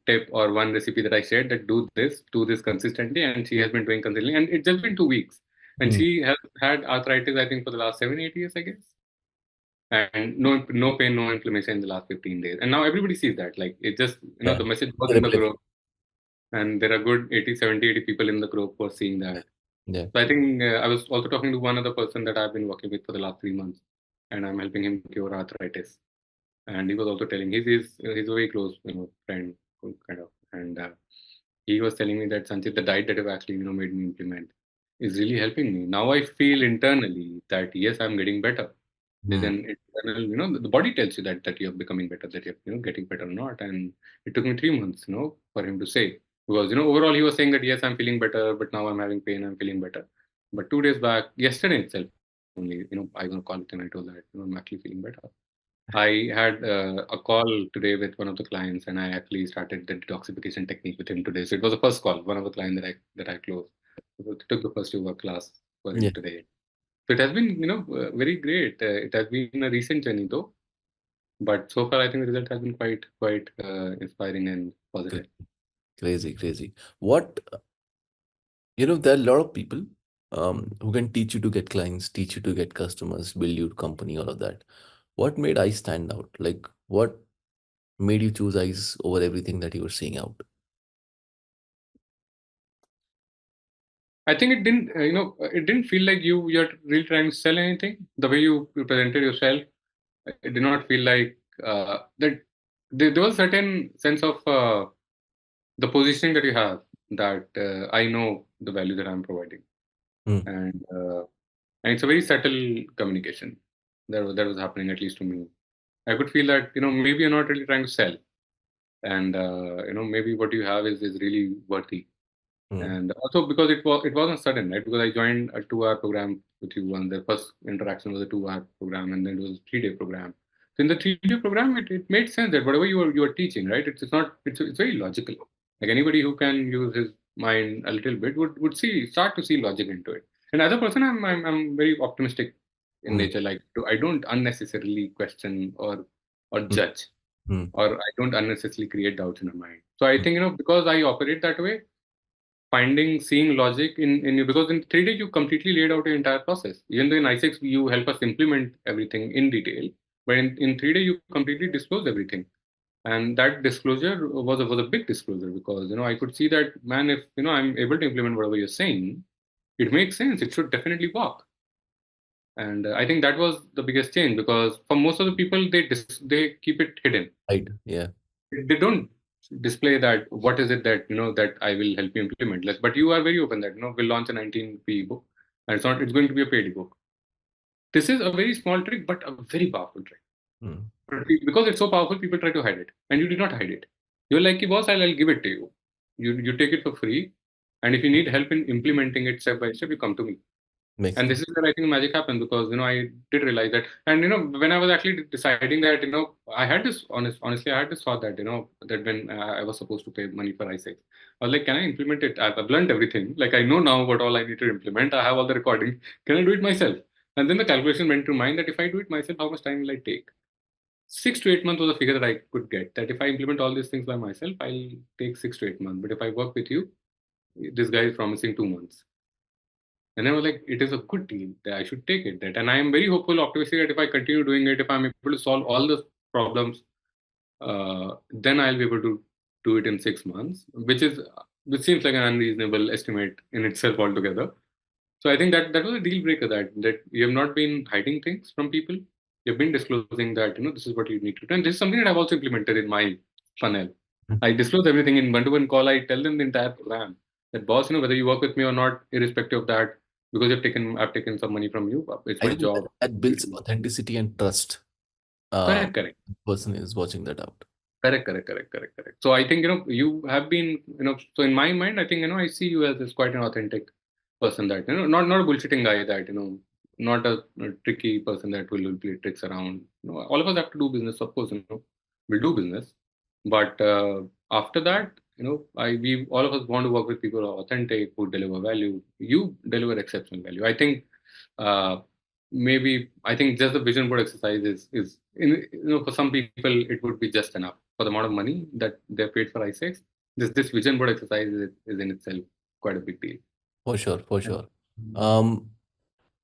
tip or one recipe that I shared, that do this consistently, and she has been doing consistently, and it's just been 2 weeks, and Mm. she has had arthritis, I think, for the last 7, 8 years, I guess, and no pain, no inflammation in the last 15 days, and now everybody sees that. Like it just Yeah. the message was in the Irreplaceable. group, and there are good 80, 70, 80 people in the group who are seeing that. Yeah. So I think I was also talking to one other person that I've been working with for the last 3 months, and I'm helping him cure arthritis. And he was also telling he's a very close friend kind of, and he was telling me that, Sanchit, the diet that you've actually made me implement is really helping me. Now I feel internally that yes, I'm getting better. There's Mm. an internal, the body tells you that you're becoming better, that you're getting better or not. And it took me 3 months, for him to say, because overall he was saying that yes, I'm feeling better, but now I'm having pain, I'm feeling better. But 2 days back, yesterday itself, only I was on a call with him. I told that I'm actually feeling better. I had a call today with one of the clients, and I actually started the detoxification technique with him today. So it was the first call, one of the clients that I closed. So I took the first yoga class for him Yeah. today. So it has been, very great. It has been a recent journey though, but so far I think the result has been quite inspiring and Cra- positive. Crazy, crazy. What, there are a lot of people who can teach you to get clients, teach you to get customers, build your company, all of that. What made I stand out? Like, what made you choose ICE over everything that you were seeing out? I think it didn't feel like you're really trying to sell anything. The way you presented yourself, it did not feel like that. There was a certain sense of the positioning that you have, that I know the value that I'm providing, Mm. and it's a very subtle communication that was happening, at least to me. I could feel that maybe you're not really trying to sell, and maybe what you have is really worthy. Mm. And also because it wasn't sudden, right? Because I joined a 2 hour program with you, and the first interaction was a 2 hour program, and then it was a 3 day program. So in the 3 day program, it made sense that whatever you are teaching, right? It's not it's very logical. Like anybody who can use his mind a little bit would start to see logic into it. And as a person, I'm very optimistic in Mm. nature. Like I don't unnecessarily question or Mm. judge, Mm. or I don't unnecessarily create doubts in my mind. So I think because I operate that way, seeing logic in you, because in 3D you completely laid out your entire process. Even though in I6 you help us implement everything in detail, but in 3D you completely disclose everything. And that disclosure was a big disclosure, because I could see that, man, if I'm able to implement whatever you're saying, it makes sense. It should definitely work. And I think that was the biggest change, because for most of the people, they keep it hidden. Right. Yeah. They don't display that what is it that that I will help you implement. But you are very open that we'll launch a 19p ebook, and it's going to be a paid ebook. This is a very small trick, but a very powerful trick. Mm. But because it's so powerful, people try to hide it, and you did not hide it. You're like, boss, I'll give it to you. You take it for free, and if you need help in implementing it step by step, you come to me. Makes And this sense. is where I think magic happened, because I did realize that. And when I was actually deciding that, I had this honestly, I had this thought that that when I was supposed to pay money for I6, I was like, can I implement it? I've learned everything. Like I know now what all I need to implement. I have all the recording. Can I do it myself? And then the calculation went to mind that if I do it myself, how much time will I take? 6 to 8 months was a figure that I could get. That if I implement all these things by myself, I'll take 6 to 8 months. But if I work with you, this guy is promising 2 months. And I was like, it is a good deal that I should take it. And I am very hopeful, optimistic that if I continue doing it, if I'm able to solve all the problems, then I'll be able to do it in 6 months, which seems like an unreasonable estimate in itself altogether. So I think that was a deal breaker, that you have not been hiding things from people. You've been disclosing that this is what you need to do. And this is something that I've also implemented in my funnel. Mm. I disclose everything in one-to-one call. I tell them the entire program. That, boss, whether you work with me or not, irrespective of that, because I've taken some money from you. It's I my think that, job. that builds authenticity and trust. Uh, Correct, correct. Person is watching that out. Correct. So I think you have been so in my mind, I think I see you as quite an authentic person, that not a bullshitting guy, that not a tricky person that will play tricks around. All of us have to do business, of course. We'll do business, but after that, we all of us want to work with people who are authentic, who deliver value. You deliver exceptional value. I think uh, maybe I think just the vision board exercise is for some people it would be just enough. for the amount of money that they're paid for I6, this vision board exercise is in itself quite a big deal. For sure, for sure. Um,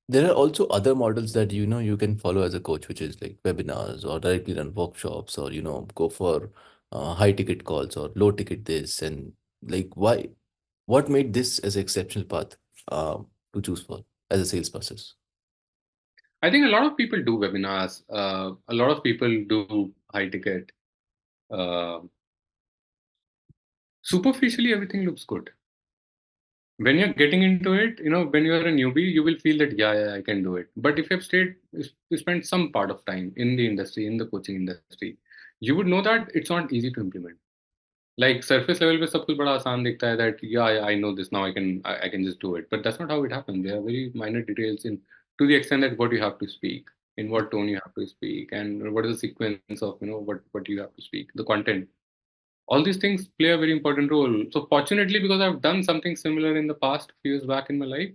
there are also other models that you can follow as a coach, which is like webinars or directly run workshops, or go for high ticket calls or low ticket this. And like, why? What made this as an exceptional path to choose for as a sales process? I think a lot of people do webinars. A lot of people do high ticket. Uh, Superficially, everything looks good. When you're getting into it, when you're a newbie, you will feel that, yeah, I can do it. But if you spent some part of time in the industry, in the coaching industry, you would know that it's not easy to implement. Like surface level पे सब कुछ बड़ा आसान दिखता है that yeah, I know this now, I can just do it, but that's not how it happens. There are very minor details in to the extent that what you have to speak, in what tone you have to speak, and what is the sequence of what you have to speak, the content. All these things play a very important role. So fortunately, because I've done something similar in the past few years back in my life,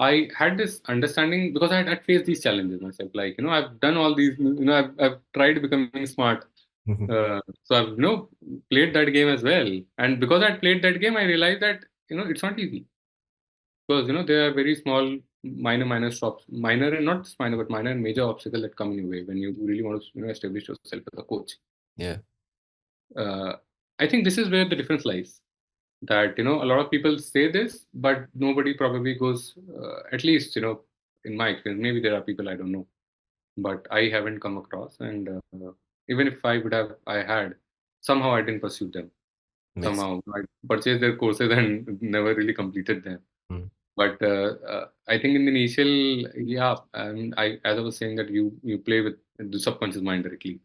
I had this understanding because I'd faced these challenges myself. Like I've done all these. I've tried becoming smart. Mhm. So I've played that game as well. And because I played that game, I realized that it's not easy because there are very small, minor stops, minor and not just minor, but minor and major obstacles that come in your way when you really want to establish yourself as a coach. Yeah, uh, I think this is where the difference lies. That a lot of people say this, but nobody probably goes. At least in my experience, maybe there are people I don't know, but I haven't come across. And even if I would have, I had somehow I didn't pursue them. makes. Somehow I purchased their courses and never really completed them. Mm. But I think in the initial, yeah, I as I was saying that you play with the subconscious mind directly.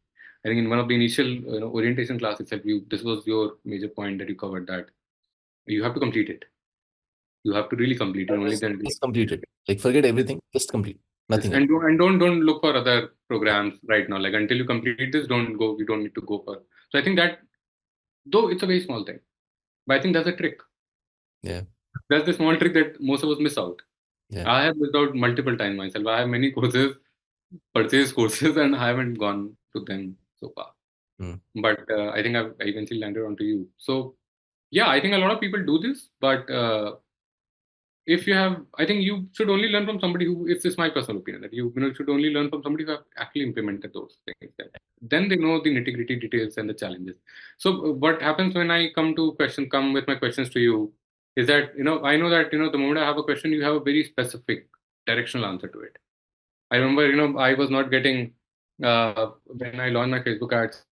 I think in one of the initial orientation class itself, this was your major point that you covered, that you have to complete it. You have to really complete it. Only Just, then will you just complete it. Like, forget everything. Just complete. yes, Nothing else. and don't look for other programs right now. Like until you complete this, don't go. You don't need to go for. So I think that though it's a very small thing, but I think that's a trick. Yeah, That's the small trick that most of us miss out. yeah. I have missed out multiple times myself. I have many courses, purchased courses, and I haven't gone to them so far. Mm. But I think I eventually landed onto you. So yeah, I think a lot of people do this, but if you have, I think you should only learn from somebody who. It's just my personal opinion that you should only learn from somebody who have actually implemented those things. Then they know the nitty gritty details and the challenges. So what happens when I come with my questions to you, is that I know that the moment I have a question, you have a very specific directional answer to it. I remember I was not getting when I launched my Facebook ads.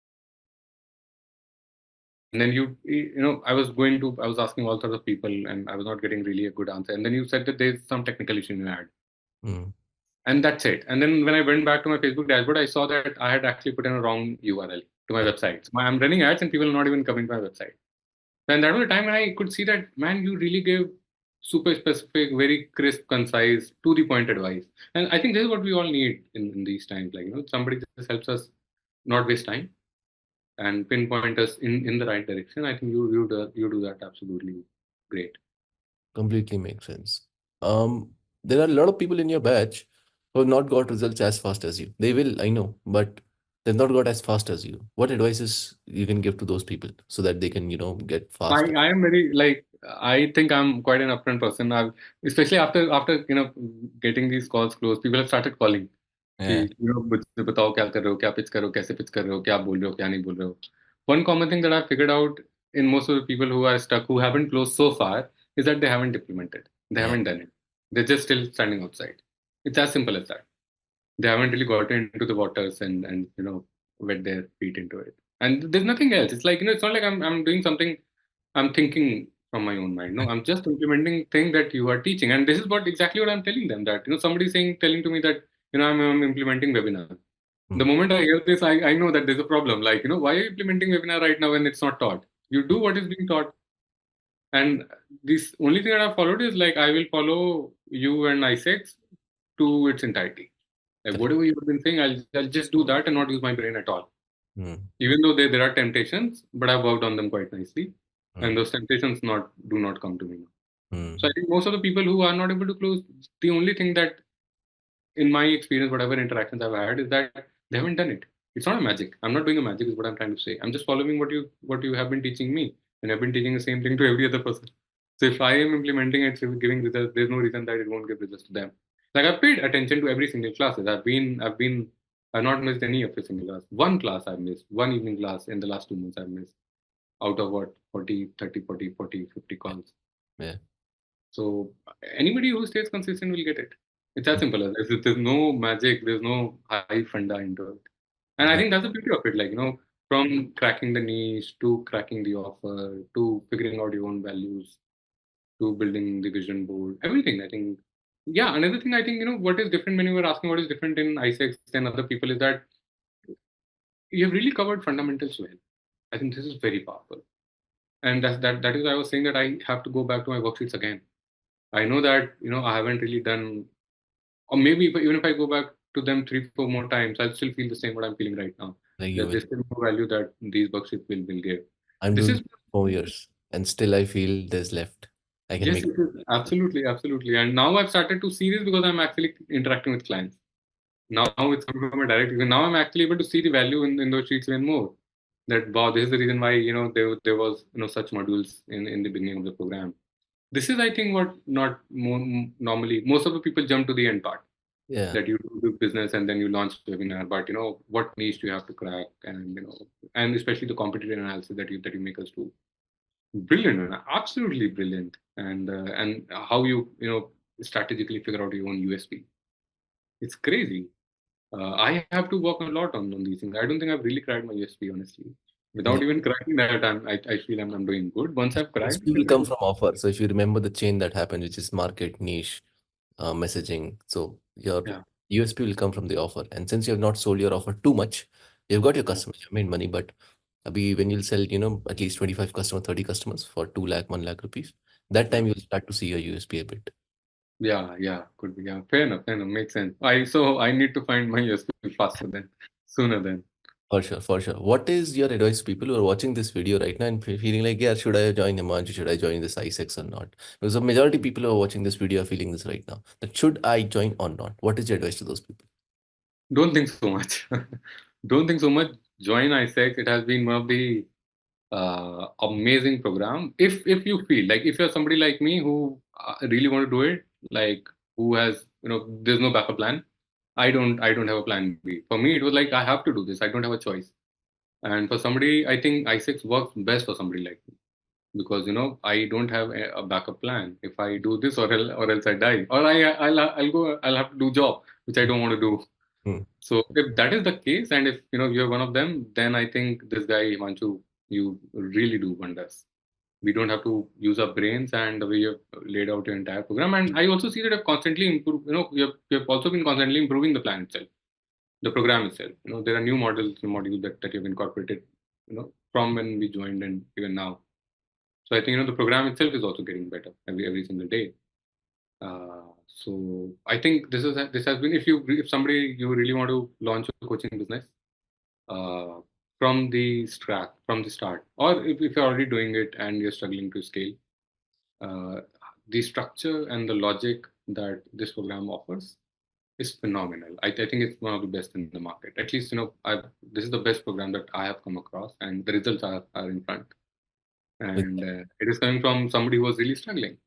And then I was asking all sorts of people, and I was not getting really a good answer. And then you said that there's some technical issue in your ad, Mm. and that's it. And then when I went back to my Facebook dashboard, I saw that I had actually put in a wrong URL to my Yeah. website. So I'm running ads, and people are not even coming to my website. And that was the time when I could see that, man, you really gave super specific, very crisp, concise, to the point advice. And I think this is what we all need in these times. Like somebody just helps us not waste time and pinpoint us in the right direction. I think you do that absolutely great. Completely makes sense. There are a lot of people in your batch who have not got results as fast as you. They will, I know, but they've not got as fast as you. What advices you can give to those people so that they can, get I, fast? I am very like I think I'm quite an upfront person. Especially after getting these calls closed, people have started calling. कि Yeah. मुझे बताओ क्या कर रहे हो, क्या pitch कर रहे हो, कैसे पिच कर रहे हो, क्या बोल रहे हो, क्या नहीं बोल रहे हो. One common thing that I've figured out in most of the people who are stuck, who haven't closed so far, is that they haven't implemented. They Yeah. haven't done it. They're just still standing outside. It's as simple as that. They haven't really gotten into the waters and wet their feet into it. And there's nothing else. It's like it's not like I'm doing something. I'm thinking from my own mind. No, I'm just implementing thing that you are teaching, and this is exactly what I'm telling them. That somebody telling to me that I'm implementing webinar. The Mm. moment I hear this, I know that there's a problem. Like why are you implementing webinar right now when it's not taught? You do what is being taught. And this only thing that I followed is like I will follow you and I6 to its entirety. Like Correct. whatever you've been saying, I'll just do that and not use my brain at all. Mm. Even though there are temptations, but I've worked on them quite nicely, and Mm. those temptations do not come to me now. So I Mm. think most of the people who are not able to close, the only thing that, in my experience, whatever interactions I've had, is that they haven't done it. It's not a magic. I'm not doing a magic, is what I'm trying to say. I'm just following what you have been teaching me, and I've been teaching the same thing to every other person. So if I am implementing it, so giving results, there's no reason that it won't give results to them. Like I've paid attention to every single classes. I've not missed any of the single class. One class I've missed, one evening class in the last 2 months I've missed out of what 40, 30, 40, 40, 50 calls. Yeah. So anybody who stays consistent will get it. It's as Mm. simple as there's no magic, there's no high funda into it. And I Yeah. think that's the beauty of it. Like, from cracking the niche to cracking the offer to figuring out your own values to building the vision board, everything. I think, yeah. Another thing I think, what is different when you were asking what is different in ISEX than other people is that you have really covered fundamentals well. I think this is very powerful. And that is why I was saying that I have to go back to my worksheets again. I know that, I haven't really done, or maybe even if I go back to them 3, 4 more times, I'll still feel the same what I'm feeling right now. Like you That will. there's still more value that these worksheets will give. I'm This doing is 4 years and still I feel there's left. I can Yes, make. it is. Absolutely, absolutely. And now I've started to see this because I'm actually interacting with clients. Now it's coming from a direct. Now I'm actually able to see the value in those sheets even more. That wow, this is the reason why there was such modules in the beginning of the program. This is I think what not normally most of the people jump to the end part Yeah. that you do business and then you launch webinar. But what niche do you have to crack and especially the competitive analysis that you make us do. Brilliant, man. Absolutely brilliant. And how you strategically figure out your own USP. It's crazy. I have to work a lot on these things. I don't think I've really cracked my USP honestly. Yeah. Without even cracking that, I feel I'm doing good. Once I've cracked USP it, will come from offer. So if you remember the chain that happened, which is market, niche, messaging. So your yeah, USP will come from the offer. And since you have not sold your offer too much, you've got your yeah, customers, you made money, but when you'll sell, at least 25 customers, 30 customers for 2 lakh, 1 lakh rupees, that yeah. time you'll start to see your USP a bit. Yeah, could be. Yeah, fair enough. Makes sense. I need to find my USP faster than sooner than. For sure, for sure. What is your advice to people who are watching this video right now and feeling like, yeah, should I join Himanshu? Should I join this ISEX or not? Because the majority of people who are watching this video are feeling this right now. That should I join or not? What is your advice to those people? Don't think so much. Don't think so much. Join ISEC. It has been one of the amazing program. If you feel like if you're somebody like me who really want to do it, like who has there's no backup plan. I don't have a plan B. For me, it was like I have to do this. I don't have a choice. And for somebody, I think ISEC works best for somebody like me because I don't have a backup plan. If I do this or else I die or I'll have to do job which I don't want to do. Hmm. So if that is the case, and if you're one of them, then I think this guy Himanshu, you really do wonders. We don't have to use our brains and the way you've laid out your entire program. And I also see that you've constantly improved. You've also been constantly improving the plan itself, the program itself. There are new modules that you've incorporated. From when we joined and even now. So I think the program itself is also getting better every single day. So I think this has been if somebody you really want to launch a coaching business uh, from the start, or if you're already doing it and you're struggling to scale, uh, the structure and the logic that this program offers is phenomenal. I think it's one of the best in the market. At least this is the best program that I have come across, and the results are in front. With And it is coming from somebody who was really struggling.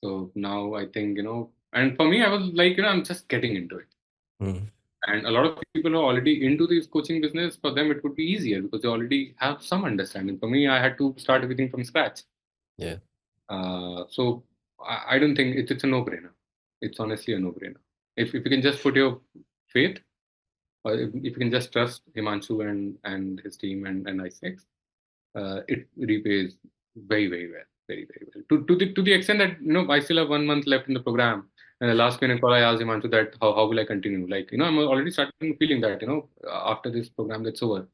So now I think, and for me, I was like, I'm just getting into it. hmm. And a lot of people who are already into this coaching business, for them, it would be easier because they already have some understanding. For me, I had to start everything from scratch. Yeah. So I don't think it's a no-brainer. It's honestly a no-brainer. If you can just put your faith, or if you can just trust Himanshu and his team and ISEX, it repays very, very well, very, very well. To the extent that I still have 1 month left in the program. And the last minute call I asked Himanshu that how will I continue? Like I'm already starting feeling that after this program that's over,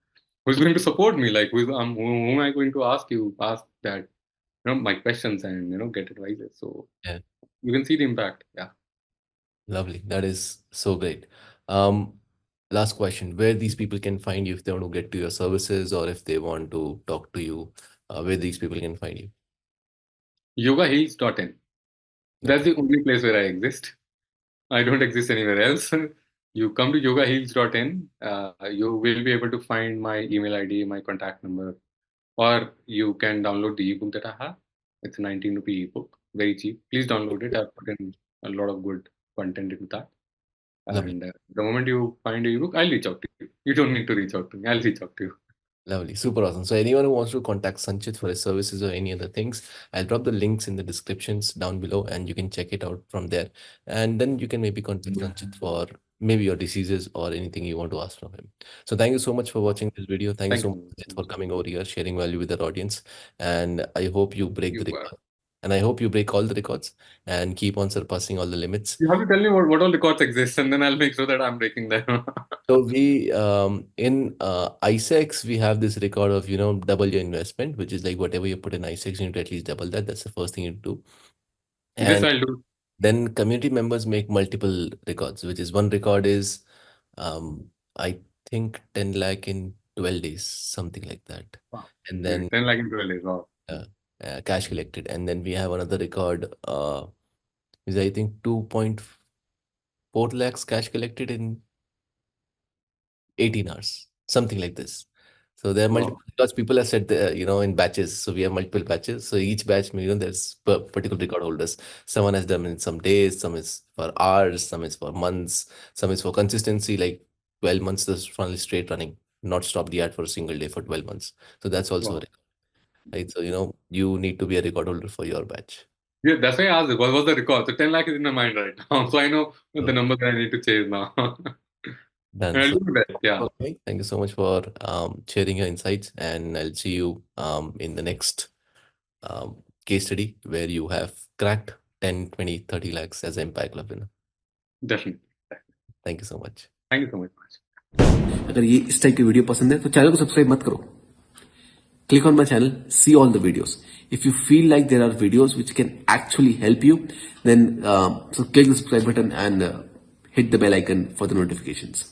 who's going to support me? Like who am I going to ask that my questions and get advices? So Yeah. you can see the impact. Yeah. Lovely. That is so great. Um, Last question, where these people can find you if they want to get to your services or if they want to talk to you, where these people can find you. Yogaheals.in. That's Okay. the only place where I exist. I don't exist anywhere else. You come to yogaheals.in, you will be able to find my email ID, my contact number, or you can download the ebook that I have. It's a 19 rupee ebook, very cheap. Please download it. I've put in a lot of good content into that. Lovely. And the moment you find the ebook, I'll reach out to you. You don't need to reach out to me. I'll reach out to you. Lovely, super awesome. So anyone who wants to contact Sanchit for his services or any other things, I'll drop the links in the descriptions down below and you can check it out from there. And then you can maybe contact Sanchit for maybe your diseases or anything you want to ask from him. So thank you so much for watching this video. Thank you Thank so you. much for coming over here, sharing value with our audience. And I hope you break the You, record. And I hope you break all the records and keep on surpassing all the limits. you have to tell me what all records exist, and then I'll make sure that I'm breaking them. So we in ISEX we have this record of double your investment, which is like whatever you put in ISEX, you need to at least double that. That's the first thing you do. This And I'll do. then community members make multiple records, which is one record is I think 10 lakh in 12 days, something like that. Wow. And then Great. 10 lakh in 12 days. Wow. uh, cash collected. And then we have another record is I think 2.4 lakhs cash collected in 18 hours, something like this. So there are Wow. multiple because people have said in batches. So we have multiple batches. So each batch, there's particular record holders. Someone has done in some days, some is for hours, some is for months, some is for consistency, like 12 months this funnel is straight running, not stop the ad for a single day for 12 months. So that's also a Wow. record, right? So you need to be a record holder for your batch. Yeah, that's why I asked what was the record. So 10 lakh is in my mind right now. So I know the So number that I need to chase now. done. And I'll So do that. Yeah, okay, thank you so much for sharing your insights, and I'll see you in the next case study where you have cracked 10, 20, 30 lakhs as an Empire Club winner. definitely. Thank you so much. Thank you so much. अगर ये इस type की video पसंद है तो channel को subscribe मत करो. Click on my channel, see all the videos. If you feel like there are videos which can actually help you, then so click the subscribe button and hit the bell icon for the notifications.